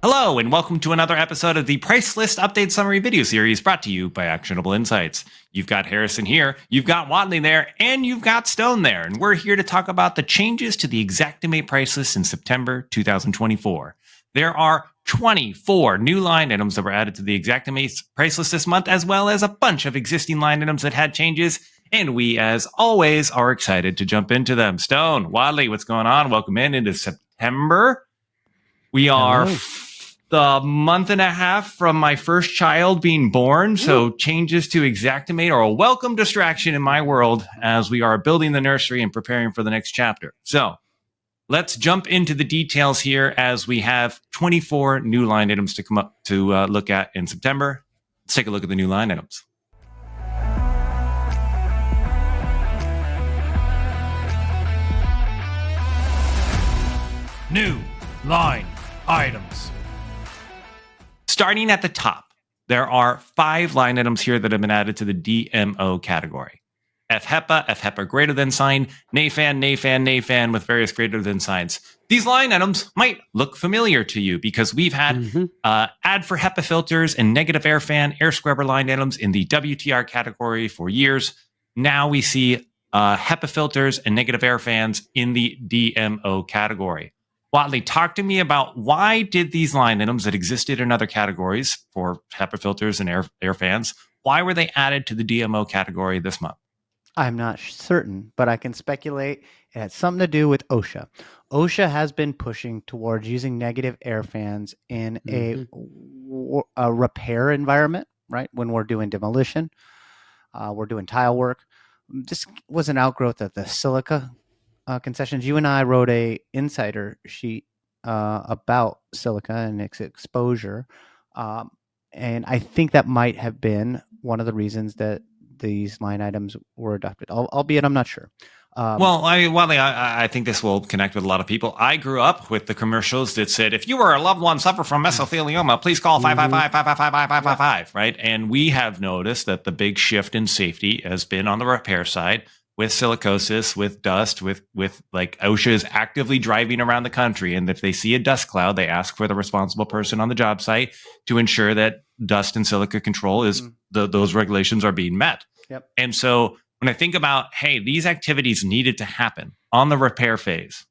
Hello, and welcome to another episode of the Price List Update Summary video series brought to you by Actionable Insights. You've got Harrison here, you've got Whatley there, and you've got Stone there, and we're here to talk about the changes to the Xactimate price list in September 2024. There are 24 new line items that were added to the Xactimate price list this month, as well as a bunch of existing line items that had changes, and we, as always, are excited to jump into them. Stone, Whatley, what's going on? Welcome into September. We are the month and a half from my first child being born, so changes to Xactimate are a welcome distraction in my world as we are building the nursery and preparing for the next chapter. So let's jump into the details here as we have 24 new line items to come up to look at in September. Let's take a look at the new line items. New line items. Starting at the top, there are 5 line items here that have been added to the DMO category. FHEPA greater than sign, NAFAN, NAFAN with various greater than signs. These line items might look familiar to you because we've had ad for HEPA filters and negative air fan, air scrubber line items in the WTR category for years. Now we see HEPA filters and negative air fans in the DMO category. Whatley, talk to me about why did these line items that existed in other categories for HEPA filters and air fans, why were they added to the DMO category this month? I'm not certain, but I can speculate it had something to do with OSHA. OSHA has been pushing towards using negative air fans in a repair environment, right? When we're doing demolition, we're doing tile work. This was an outgrowth of the silica concessions. You and I wrote a insider sheet about silica and its exposure. And I think that might have been one of the reasons that these line items were adopted, albeit I'm not sure. Whatley, I think this will connect with a lot of people. I grew up with the commercials that said, if you or a loved one suffer from mesothelioma, please call 555-555-555, right? And we have noticed that the big shift in safety has been on the repair side, with silicosis, with dust, with like OSHA is actively driving around the country. And if they see a dust cloud, they ask for the responsible person on the job site to ensure that dust and silica control is those regulations are being met. Yep. And so when I think about, hey, these activities needed to happen on the repair phase,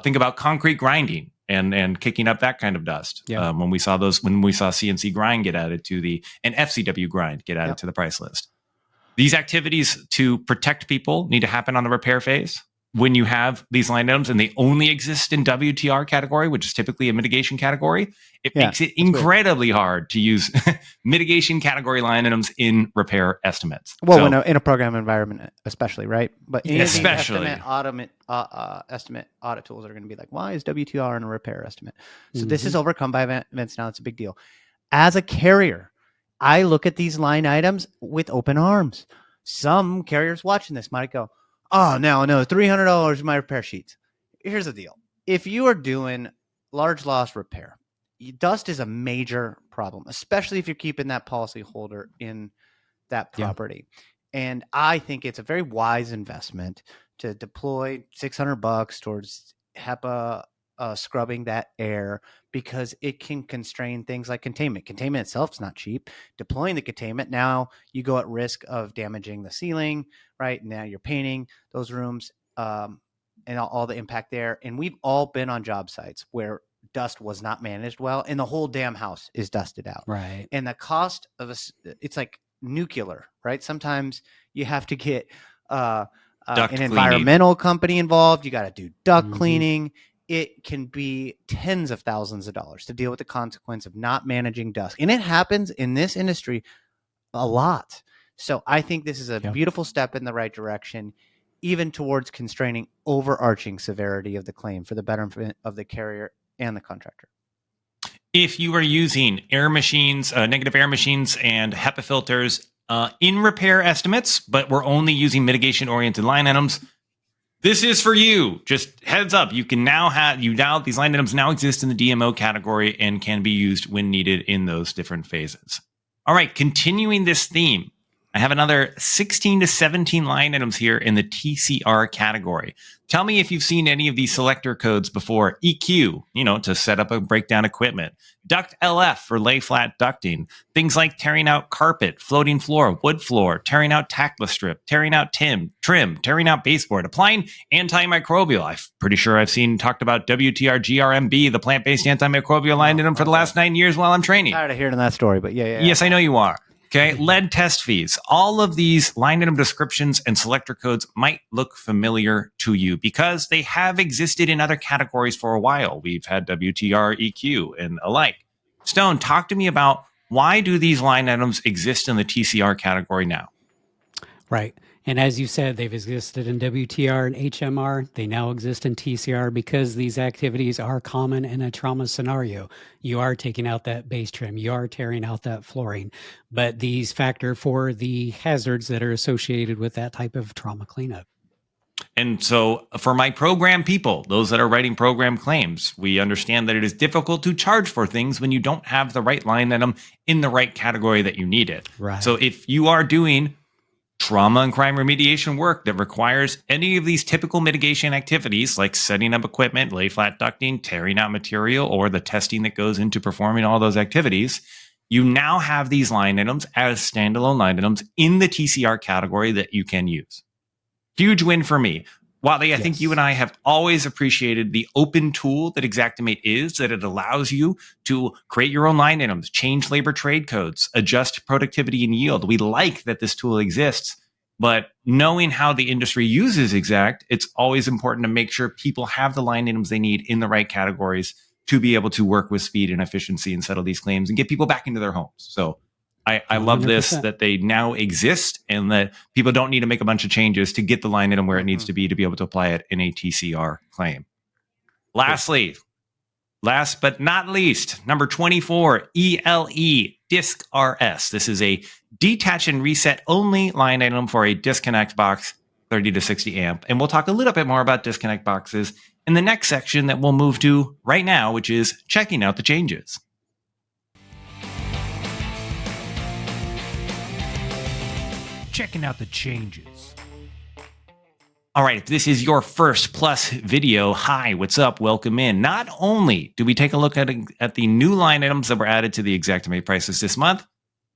think about concrete grinding and kicking up that kind of dust. Yep. When we saw CNC grind get added to and FCW grind get added to the price list. These activities to protect people need to happen on the repair phase. When you have these line items and they only exist in WTR category, which is typically a mitigation category, it makes it incredibly hard to use mitigation category line items in repair estimates. Well, in a program environment, especially, right? But especially estimate audit tools are going to be like, why is WTR in a repair estimate? So this is overcome by events now. It's a big deal. As a carrier, I look at these line items with open arms. Some carriers watching this might go, oh, no, $300 in my repair sheets. Here's the deal. If you are doing large loss repair, dust is a major problem, especially if you're keeping that policyholder in that property. Yeah. And I think it's a very wise investment to deploy $600 towards HEPA scrubbing that air, because it can constrain things like containment. Containment itself is not cheap. Deploying the containment, now you go at risk of damaging the ceiling, right? Now you're painting those rooms and all the impact there. And we've all been on job sites where dust was not managed well and the whole damn house is dusted out. Right. And the cost of it's like nuclear, right? Sometimes you have to get an environmental company involved. You got to do duct cleaning. It can be tens of thousands of dollars to deal with the consequence of not managing dust. And it happens in this industry a lot. So I think this is a beautiful step in the right direction, even towards constraining overarching severity of the claim for the betterment of the carrier and the contractor. If you are using air machines, negative air machines and HEPA filters in repair estimates, but we're only using mitigation-oriented line items, this is for you. Just heads up, you can now these line items now exist in the DMO category and can be used when needed in those different phases. All right, continuing this theme, I have another 16 to 17 line items here in the TCR category. Tell me if you've seen any of these selector codes before. EQ, to set up and break down equipment. Duct LF for lay flat ducting. Things like tearing out carpet, floating floor, wood floor, tearing out tackless strip, tearing out trim, tearing out baseboard, applying antimicrobial. I'm pretty sure I've talked about WTR GRMB, the plant-based antimicrobial line item for the last 9 years while I'm training. Tired of hearing that story, but yeah. Yes, I know you are. Okay, lead test fees. All of these line item descriptions and selector codes might look familiar to you because they have existed in other categories for a while. We've had WTR, EQ, and alike. Stone, talk to me about why do these line items exist in the TCR category now? Right. And as you said, they've existed in WTR and HMR. They now exist in TCR because these activities are common in a trauma scenario. You are taking out that base trim. You are tearing out that flooring. But these factor for the hazards that are associated with that type of trauma cleanup. And so for my program people, those that are writing program claims, we understand that it is difficult to charge for things when you don't have the right line item in the right category that you need it. Right. So if you are doing trauma and crime remediation work that requires any of these typical mitigation activities like setting up equipment, lay flat ducting, tearing out material, or the testing that goes into performing all those activities, you now have these line items as standalone line items in the TCR category that you can use. Huge win for me. Whatley, I think you and I have always appreciated the open tool that Xactimate is, that it allows you to create your own line items, change labor trade codes, adjust productivity and yield. We like that this tool exists, but knowing how the industry uses Exact, it's always important to make sure people have the line items they need in the right categories to be able to work with speed and efficiency and settle these claims and get people back into their homes. So I love this, that they now exist and that people don't need to make a bunch of changes to get the line item where it needs to be able to apply it in a TCR claim. Lastly, last but not least, number 24, ELE DISCRS. This is a detach and reset only line item for a disconnect box, 30 to 60 amp. And we'll talk a little bit more about disconnect boxes in the next section that we'll move to right now, which is checking out the changes. Checking out the changes. All right, if this is your first Plus video, hi, what's up? Welcome in. Not only do we take a look at the new line items that were added to the Xactimate Price List this month,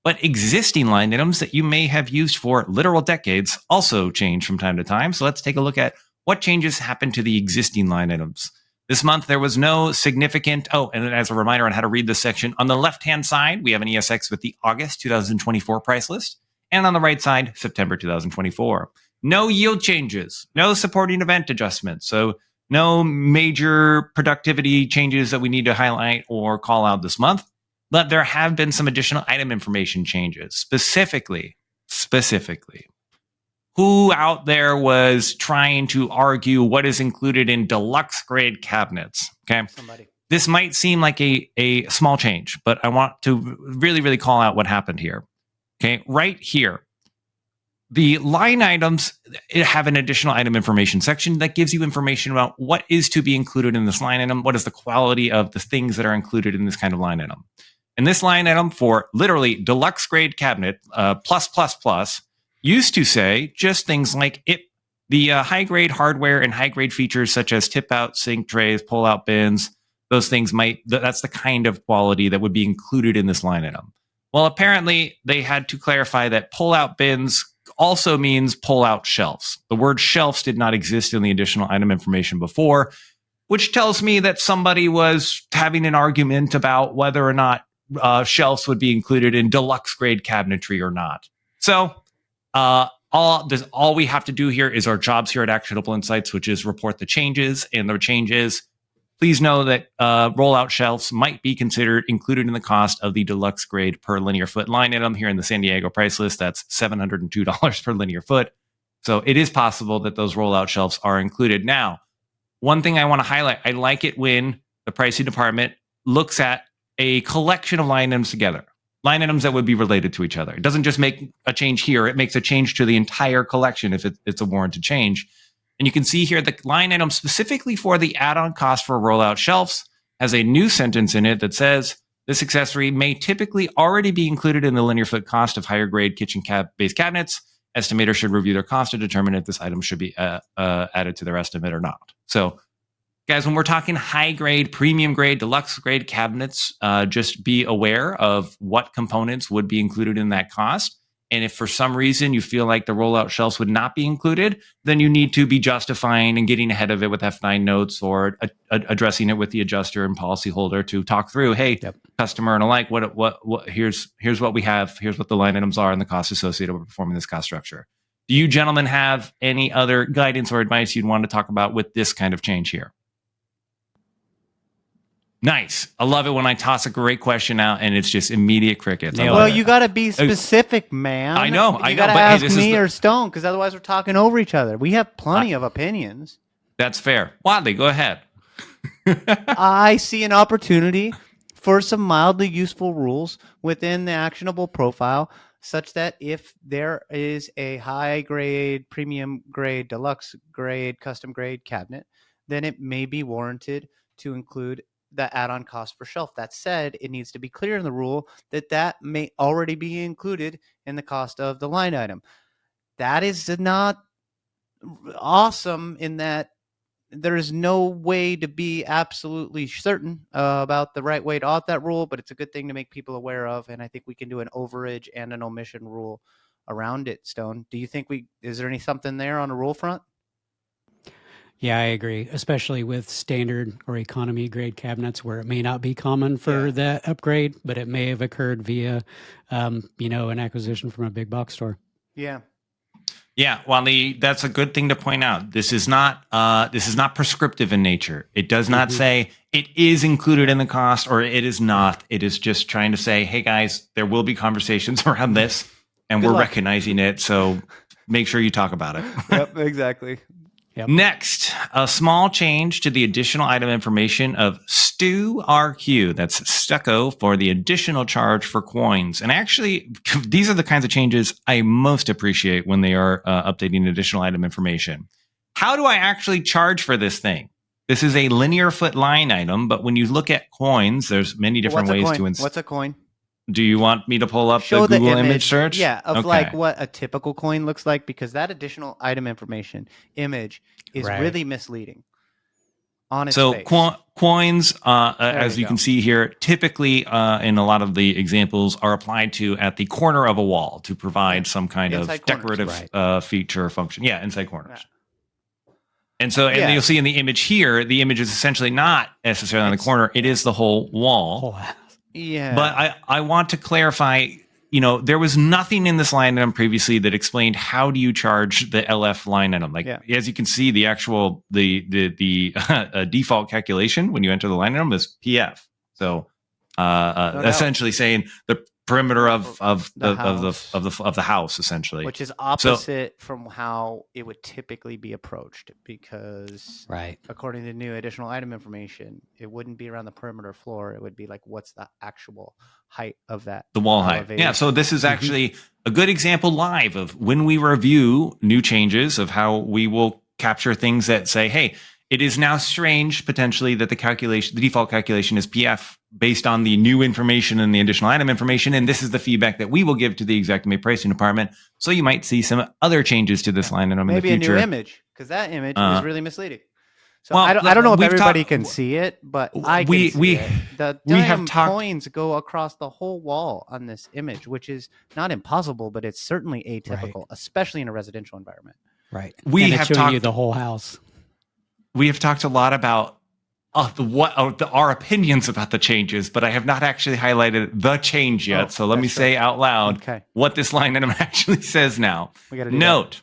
but existing line items that you may have used for literal decades also change from time to time. So let's take a look at what changes happened to the existing line items. This month, there was no significant, and as a reminder on how to read this section, on the left-hand side, we have an ESX with the August 2024 price list. And on the right side, September 2024. No yield changes, no supporting event adjustments. So no major productivity changes that we need to highlight or call out this month. But there have been some additional item information changes. Specifically, who out there was trying to argue what is included in deluxe grade cabinets? Okay. Somebody. This might seem like a small change, but I want to really, really call out what happened here. Okay, right here, the line items have an additional item information section that gives you information about what is to be included in this line item, what is the quality of the things that are included in this kind of line item. And this line item for literally deluxe grade cabinet, plus, used to say just things like the high grade hardware and high grade features such as tip out sink trays, pull out bins, those things that's the kind of quality that would be included in this line item. Well, apparently they had to clarify that pull-out bins also means pull-out shelves. The word shelves did not exist in the additional item information before, which tells me that somebody was having an argument about whether or not shelves would be included in deluxe grade cabinetry or not. So all we have to do here is our jobs here at Actionable Insights, which is report the changes, and the changes. Please know that rollout shelves might be considered included in the cost of the deluxe grade per linear foot line item here in the San Diego price list. That's $702 per linear foot. So it is possible that those rollout shelves are included. Now, one thing I want to highlight, I like it when the pricing department looks at a collection of line items together, line items that would be related to each other. It doesn't just make a change here. It makes a change to the entire collection if it's a warranted change. And you can see here the line item specifically for the add-on cost for rollout shelves has a new sentence in it that says This accessory may typically already be included in the linear foot cost of higher grade kitchen base cabinets. Estimator should review their cost to determine if this item should be added to their estimate or not. So, guys, when we're talking high grade, premium grade, deluxe grade cabinets, just be aware of what components would be included in that cost. And if for some reason you feel like the rollout shelves would not be included, then you need to be justifying and getting ahead of it with F9 notes or addressing it with the adjuster and policyholder to talk through, hey, customer and alike, what here's what we have, here's what the line items are and the costs associated with performing this cost structure. Do you gentlemen have any other guidance or advice you'd want to talk about with this kind of change here? Nice. I love it when I toss a great question out and it's just immediate crickets. Well, you got to be specific, man. I know. You got to ask me or Stone, because otherwise we're talking over each other. We have plenty of opinions. That's fair. Whatley, go ahead. I see an opportunity for some mildly useful rules within the actionable profile, such that if there is a high grade, premium grade, deluxe grade, custom grade cabinet, then it may be warranted to include the add-on cost for shelf. That said, it needs to be clear in the rule that may already be included in the cost of the line item. That is not awesome in that there is no way to be absolutely certain about the right way to audit that rule, but it's a good thing to make people aware of, and I think we can do an overage and an omission rule around it, Stone. Do you think is there something there on the rule front? Yeah, I agree, especially with standard or economy grade cabinets where it may not be common for that upgrade, but it may have occurred via, an acquisition from a big box store. Yeah. Yeah, Whatley, that's a good thing to point out. This is not prescriptive in nature. It does not say it is included in the cost or it is not. It is just trying to say, hey guys, there will be conversations around this, and we're recognizing it. So make sure you talk about it. Yep, exactly. Yep. Next, a small change to the additional item information of STU-RQ. That's stucco for the additional charge for coins. And actually, these are the kinds of changes I most appreciate when they are updating additional item information. How do I actually charge for this thing? This is a linear foot line item, but when you look at coins, there's many different ways to install. What's a coin? Do you want me to pull up the Google image search? Yeah, of like what a typical coin looks like, because that additional item information image is really misleading on its face. Coins, as you can see here, typically in a lot of the examples are applied to at the corner of a wall to provide some kind of decorative feature or function. Yeah, inside corners. Yeah. And so you'll see in the image here, the image is essentially not necessarily on the corner. It is the whole wall. Yeah. But I want to clarify, there was nothing in this line item previously that explained how do you charge the LF line item. As you can see, the actual, the default calculation when you enter the line item is PF. So essentially saying the perimeter of the house, essentially, which is opposite from how it would typically be approached, because according to new additional item information, it wouldn't be around the perimeter floor. It would be like, what's the actual height of the wall height? Yeah, so this is actually a good example live of when we review new changes of how we will capture things that say, hey, it is now strange potentially that the default calculation is PF based on the new information and the additional item information. And this is the feedback that we will give to the Xactimate pricing department. So you might see some other changes to this line item in the future. Maybe a new image, because that image is really misleading. So I don't know if everybody can see it, but I can see it. The damn coins go across the whole wall on this image, which is not impossible, but it's certainly atypical, especially in a residential environment. Right. We have showing you the whole house. We have talked a lot about our opinions about the changes, but I have not actually highlighted the change yet. So let me say out loud what this line item actually says now. Note,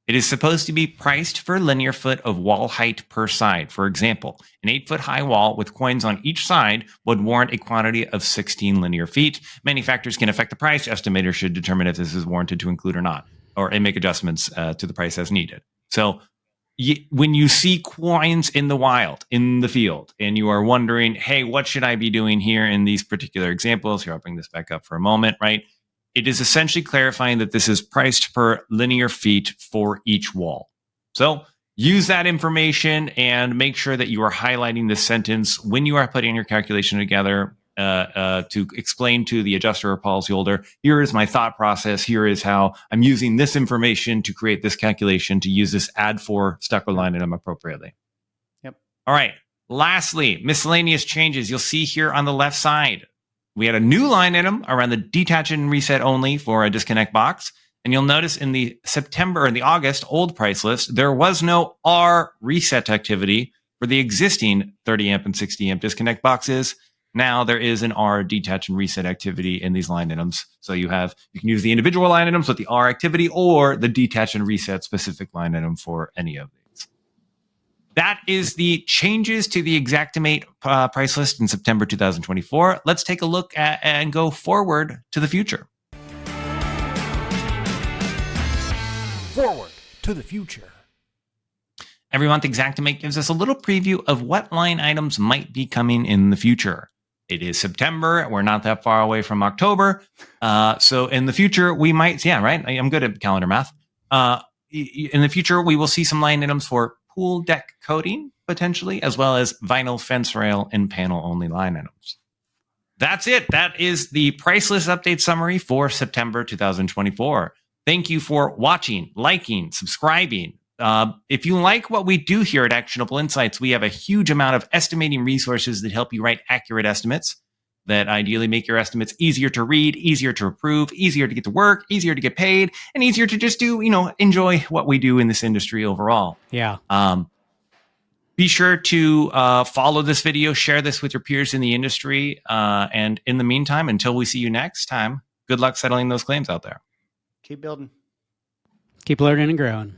it is supposed to be priced for linear foot of wall height per side. For example, an 8-foot high wall with coins on each side would warrant a quantity of 16 linear feet. Many factors can affect the price. Estimators should determine if this is warranted to include or not, and make adjustments to the price as needed. So when you see coins in the wild, in the field, and you are wondering, hey, what should I be doing here in these particular examples? Here, I'll bring this back up for a moment, right? It is essentially clarifying that this is priced per linear feet for each wall. So use that information and make sure that you are highlighting this sentence when you are putting your calculation together. to explain to the adjuster or policyholder, here is my thought process. Here is how I'm using this information to create this calculation to use this add for stuck or line item appropriately. Yep. All right. Lastly, miscellaneous changes. You'll see here on the left side, we had a new line item around the detach and reset only for a disconnect box. And you'll notice in the September and the August old price list, there was no R reset activity for the existing 30 amp and 60 amp disconnect boxes. Now there is an R detach and reset activity in these line items. So you can use the individual line items with the R activity or the detach and reset specific line item for any of these. That is the changes to the Xactimate price list in September 2024. Let's take a look at and go forward to the future. Forward to the future. Every month, Xactimate gives us a little preview of what line items might be coming in the future. It is September. We're not that far away from October. So in the future, we might, yeah, right? I'm good at calendar math. In the future, we will see some line items for pool deck coating, potentially, as well as vinyl fence rail and panel-only line items. That's it. That is the price list update summary for September 2024. Thank you for watching, liking, subscribing. If you like what we do here at Actionable Insights, we have a huge amount of estimating resources that help you write accurate estimates that ideally make your estimates easier to read, easier to approve, easier to get to work, easier to get paid, and easier to just do, enjoy what we do in this industry overall. Yeah. Be sure to follow this video, share this with your peers in the industry. And in the meantime, until we see you next time, good luck settling those claims out there. Keep building. Keep learning and growing.